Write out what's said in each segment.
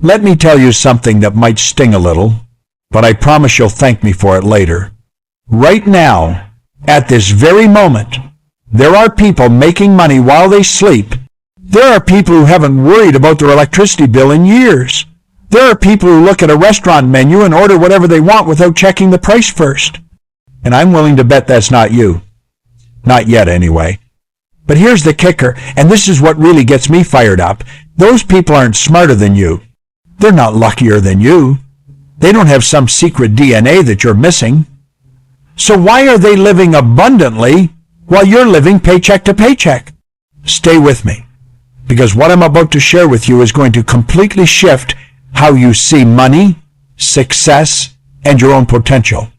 Let me tell you something that might sting a little, but I promise you'll thank me for it later. Right now, at this very moment, there are people making money while they sleep. There are people who haven't worried about their electricity bill in years. There are people who look at a restaurant menu and order whatever they want without checking the price first. And I'm willing to bet that's not you. Not yet, anyway. But here's the kicker, and this is what really gets me fired up. Those people aren't smarter than you. They're not luckier than you. They don't have some secret DNA that you're missing. So why are they living abundantly while you're living paycheck to paycheck? Stay with me, because what I'm about to share with you is going to completely shift how you see money, success, and your own potential.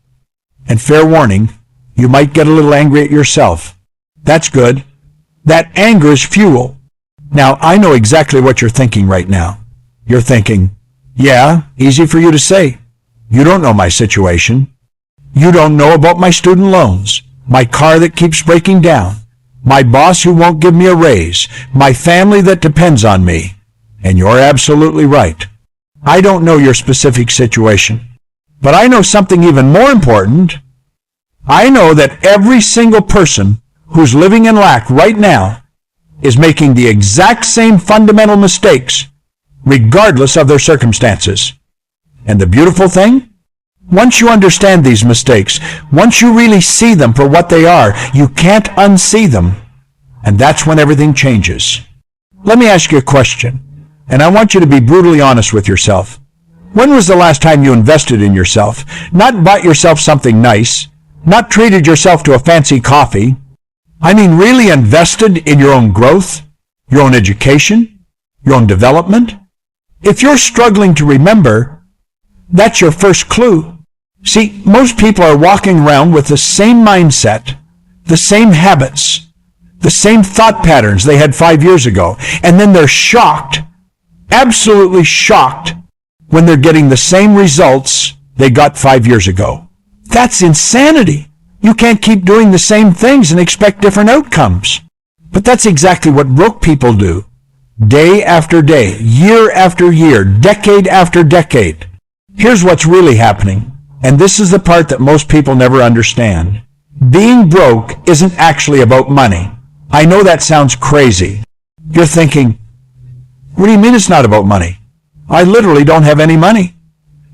And fair warning, you might get a little angry at yourself. That's good. That anger is fuel. Now, I know exactly what you're thinking right now. You're thinking, yeah, easy for you to say. You don't know my situation. You don't know about my student loans, my car that keeps breaking down, my boss who won't give me a raise, my family that depends on me. And you're absolutely right. I don't know your specific situation, but I know something even more important. I know that every single person who's living in lack right now is making the exact same fundamental mistakes, regardless of their circumstances. And the beautiful thing? Once you understand these mistakes, once you really see them for what they are, you can't unsee them. And that's when everything changes. Let me ask you a question, and I want you to be brutally honest with yourself. When was the last time you invested in yourself? Not bought yourself something nice, not treated yourself to a fancy coffee. I mean, really invested in your own growth, your own education, your own development. If you're struggling to remember, that's your first clue. See, most people are walking around with the same mindset, the same habits, the same thought patterns they had 5 years ago, and then they're shocked, absolutely shocked, when they're getting the same results they got 5 years ago. That's insanity. You can't keep doing the same things and expect different outcomes. But that's exactly what broke people do. Day after day, year after year, decade after decade. Here's what's really happening, and this is the part that most people never understand. Being broke isn't actually about money. I know that sounds crazy. You're thinking, what do you mean it's not about money? I literally don't have any money.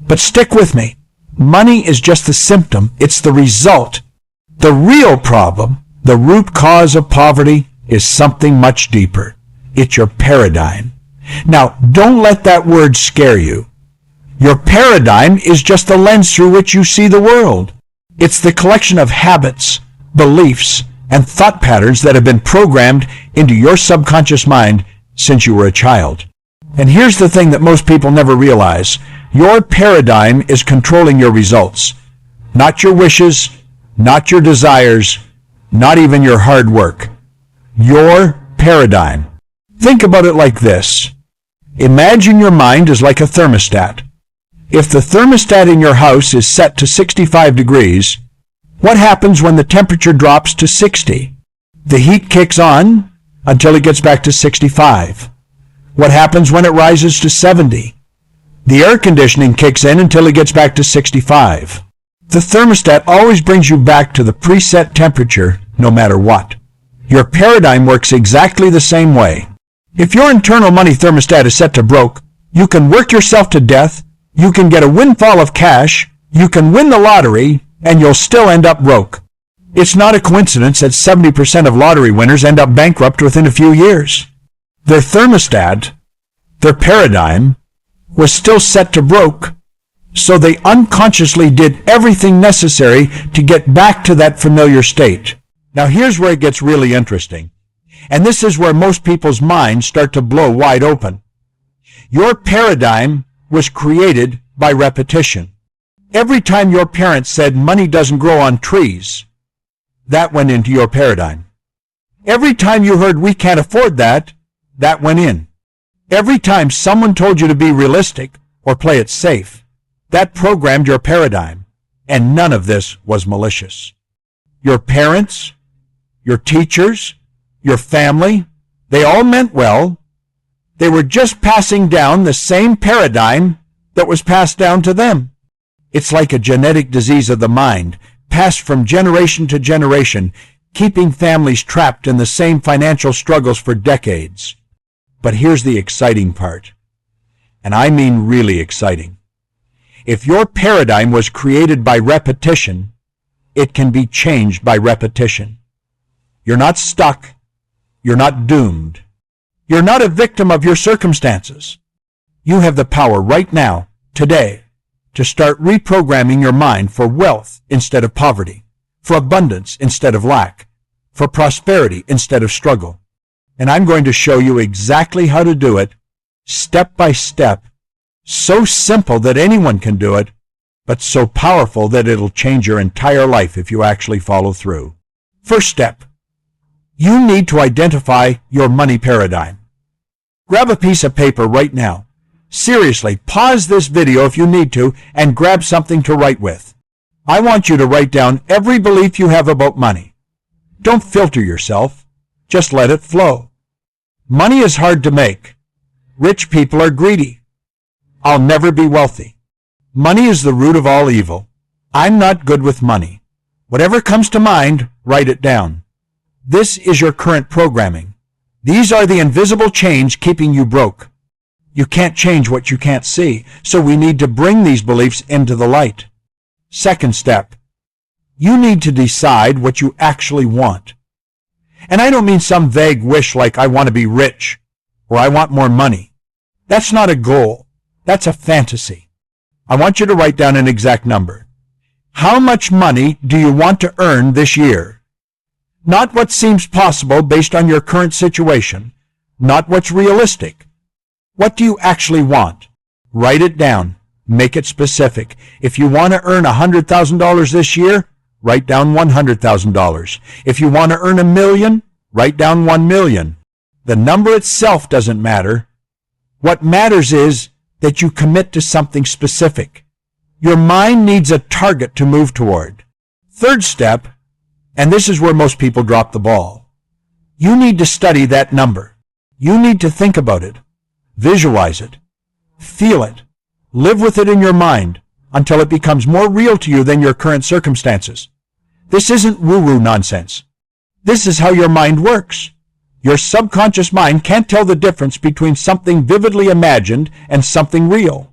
But stick with me. Money is just the symptom. It's the result. The real problem, the root cause of poverty, is something much deeper. It's your paradigm. Now, don't let that word scare you. Your paradigm is just the lens through which you see the world. It's the collection of habits, beliefs, and thought patterns that have been programmed into your subconscious mind since you were a child. And here's the thing that most people never realize. Your paradigm is controlling your results. Not your wishes, not your desires, not even your hard work. Your paradigm. Think about it like this. Imagine your mind is like a thermostat. If the thermostat in your house is set to 65 degrees, what happens when the temperature drops to 60? The heat kicks on until it gets back to 65. What happens when it rises to 70? The air conditioning kicks in until it gets back to 65. The thermostat always brings you back to the preset temperature no matter what. Your paradigm works exactly the same way. If your internal money thermostat is set to broke, you can work yourself to death, you can get a windfall of cash, you can win the lottery, and you'll still end up broke. It's not a coincidence that 70% of lottery winners end up bankrupt within a few years. Their thermostat, their paradigm, was still set to broke, so they unconsciously did everything necessary to get back to that familiar state. Now here's where it gets really interesting. And this is where most people's minds start to blow wide open. Your paradigm was created by repetition. Every time your parents said money doesn't grow on trees, that went into your paradigm. Every time you heard we can't afford that, that went in. Every time someone told you to be realistic or play it safe, that programmed your paradigm. And none of this was malicious. Your parents, your teachers, your family, they all meant well, They were just passing down the same paradigm that was passed down to them. It's like a genetic disease of the mind, passed from generation to generation, keeping families trapped in the same financial struggles for decades. But here's the exciting part, and I mean really exciting. If your paradigm was created by repetition, it can be changed by repetition. You're not stuck. You're not doomed. You're not a victim of your circumstances. You have the power right now, today, to start reprogramming your mind for wealth instead of poverty, for abundance instead of lack, for prosperity instead of struggle. And I'm going to show you exactly how to do it, step by step, so simple that anyone can do it, but so powerful that it'll change your entire life if you actually follow through. First step, you need to identify your money paradigm. Grab a piece of paper right now. Seriously, pause this video if you need to and grab something to write with. I want you to write down every belief you have about money. Don't filter yourself. Just let it flow. Money is hard to make. Rich people are greedy. I'll never be wealthy. Money is the root of all evil. I'm not good with money. Whatever comes to mind, write it down. This is your current programming. These are the invisible chains keeping you broke. You can't change what you can't see, so we need to bring these beliefs into the light. Second step, you need to decide what you actually want. And I don't mean some vague wish like I want to be rich or I want more money. That's not a goal. That's a fantasy. I want you to write down an exact number. How much money do you want to earn this year? Not what seems possible based on your current situation, not what's realistic. What do you actually want? Write it down. Make it specific. If you want to earn $100,000 this year, write down $100,000. If you want to earn $1 million, write down $1 million. The number itself doesn't matter. What matters is that you commit to something specific. Your mind needs a target to move toward. Third step, and this is where most people drop the ball. You need to study that number. You need to think about it, visualize it, feel it, live with it in your mind until it becomes more real to you than your current circumstances. This isn't woo-woo nonsense. This is how your mind works. Your subconscious mind can't tell the difference between something vividly imagined and something real.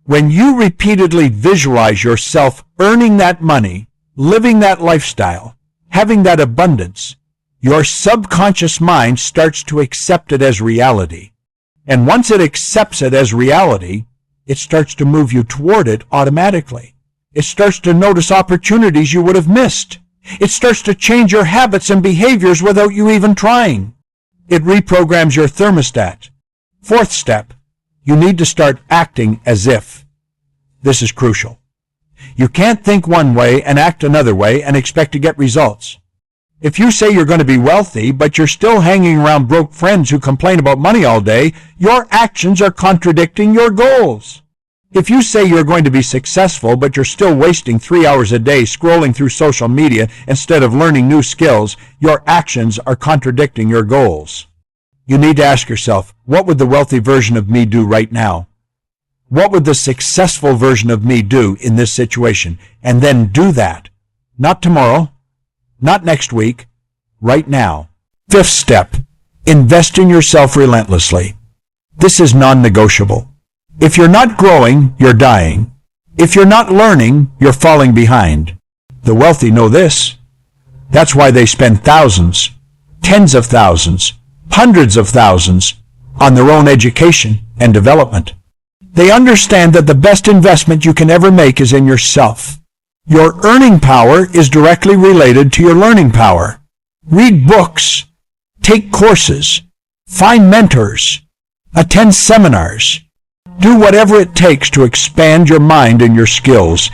When you repeatedly visualize yourself earning that money, living that lifestyle, having that abundance, your subconscious mind starts to accept it as reality. And once it accepts it as reality, it starts to move you toward it automatically. It starts to notice opportunities you would have missed. It starts to change your habits and behaviors without you even trying. It reprograms your thermostat. Fourth step, you need to start acting as if. This is crucial. You can't think one way and act another way and expect to get results. If you say you're going to be wealthy, but you're still hanging around broke friends who complain about money all day, your actions are contradicting your goals. If you say you're going to be successful, but you're still wasting 3 hours a day scrolling through social media instead of learning new skills, your actions are contradicting your goals. You need to ask yourself, what would the wealthy version of me do right now? What would the successful version of me do in this situation? And then do that. Not tomorrow, not next week, right now. Fifth step, invest in yourself relentlessly. This is non-negotiable. If you're not growing, you're dying. If you're not learning, you're falling behind. The wealthy know this. That's why they spend thousands, tens of thousands, hundreds of thousands on their own education and development. They understand that the best investment you can ever make is in yourself. Your earning power is directly related to your learning power. Read books, take courses, find mentors, attend seminars. Do whatever it takes to expand your mind and your skills.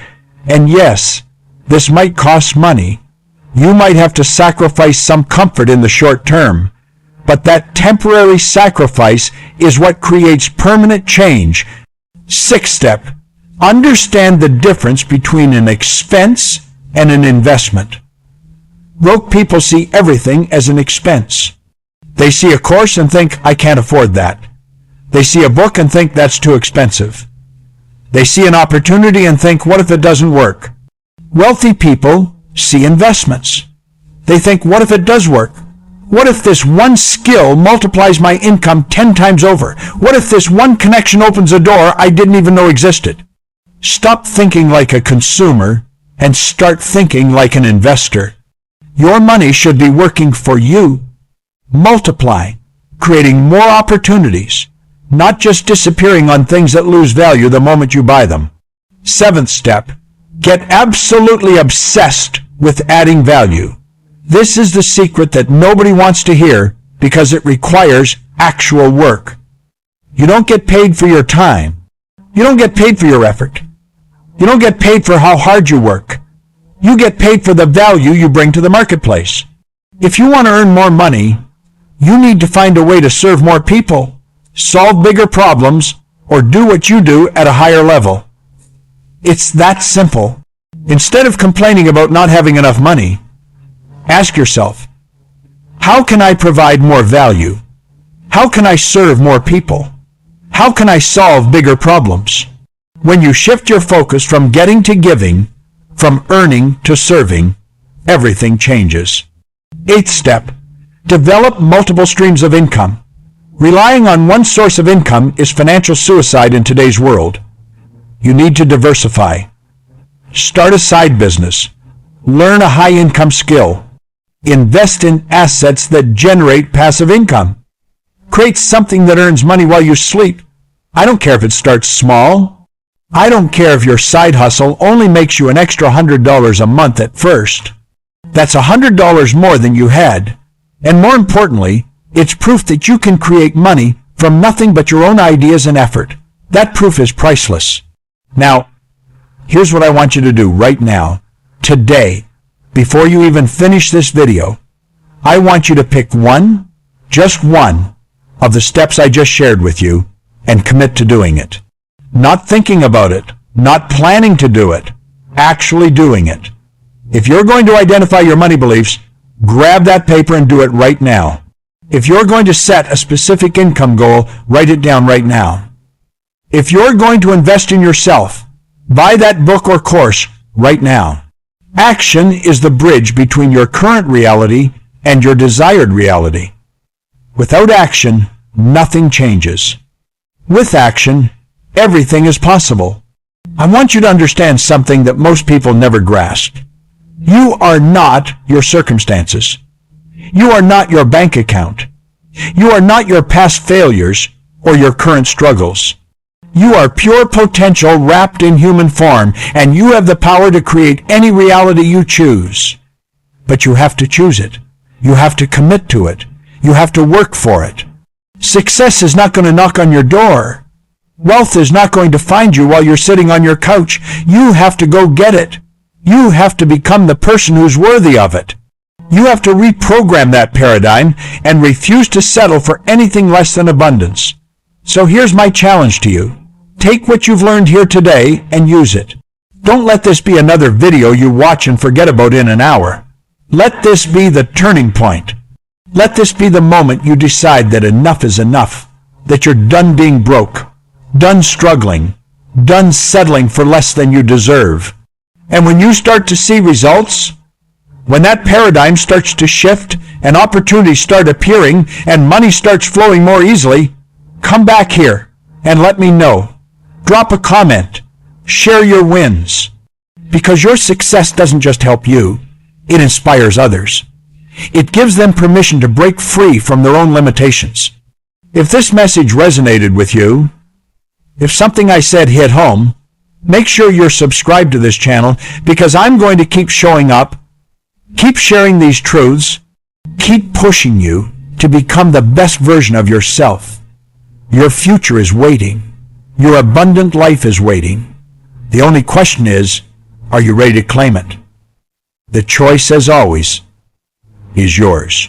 And yes, this might cost money. You might have to sacrifice some comfort in the short term. But that temporary sacrifice is what creates permanent change. Sixth step, understand the difference between an expense and an investment. Broke people see everything as an expense. They see a course and think, I can't afford that. They see a book and think that's too expensive. They see an opportunity and think, what if it doesn't work? Wealthy people see investments. They think, what if it does work? What if this one skill multiplies my income 10 times over? What if this one connection opens a door I didn't even know existed? Stop thinking like a consumer and start thinking like an investor. Your money should be working for you, multiplying, creating more opportunities, not just disappearing on things that lose value the moment you buy them. 7th step, get absolutely obsessed with adding value. This is the secret that nobody wants to hear because it requires actual work. You don't get paid for your time. You don't get paid for your effort. You don't get paid for how hard you work. You get paid for the value you bring to the marketplace. If you want to earn more money, you need to find a way to serve more people, solve bigger problems, or do what you do at a higher level. It's that simple. Instead of complaining about not having enough money, ask yourself, how can I provide more value? How can I serve more people? How can I solve bigger problems? When you shift your focus from getting to giving, from earning to serving, everything changes. 8th step, develop multiple streams of income. Relying on one source of income is financial suicide in today's world. You need to diversify. Start a side business. Learn a high-income skill. Invest in assets that generate passive income. Create something that earns money while you sleep. I don't care if it starts small. I don't care if your side hustle only makes you an extra $100 a month at first. That's $100 more than you had. And more importantly, it's proof that you can create money from nothing but your own ideas and effort. That proof is priceless. Now, here's what I want you to do right now, today, before you even finish this video. I want you to pick one, just one, of the steps I just shared with you and commit to doing it. Not thinking about it, not planning to do it, actually doing it. If you're going to identify your money beliefs, grab that paper and do it right now. If you're going to set a specific income goal, write it down right now. If you're going to invest in yourself, buy that book or course right now. Action is the bridge between your current reality and your desired reality. Without action, nothing changes. With action, everything is possible. I want you to understand something that most people never grasp. You are not your circumstances. You are not your bank account. You are not your past failures or your current struggles. You are pure potential wrapped in human form, and you have the power to create any reality you choose. But you have to choose it. You have to commit to it. You have to work for it. Success is not going to knock on your door. Wealth is not going to find you while you're sitting on your couch. You have to go get it. You have to become the person who's worthy of it. You have to reprogram that paradigm and refuse to settle for anything less than abundance. So here's my challenge to you. Take what you've learned here today and use it. Don't let this be another video you watch and forget about in an hour. Let this be the turning point. Let this be the moment you decide that enough is enough, that you're done being broke, done struggling, done settling for less than you deserve. And when you start to see results, when that paradigm starts to shift and opportunities start appearing and money starts flowing more easily, come back here and let me know. Drop a comment. Share your wins. Because your success doesn't just help you, it inspires others. It gives them permission to break free from their own limitations. If this message resonated with you, if something I said hit home, make sure you're subscribed to this channel, because I'm going to keep showing up, keep sharing these truths, keep pushing you to become the best version of yourself. Your future is waiting. Your abundant life is waiting. The only question is, are you ready to claim it? The choice, as always, is yours.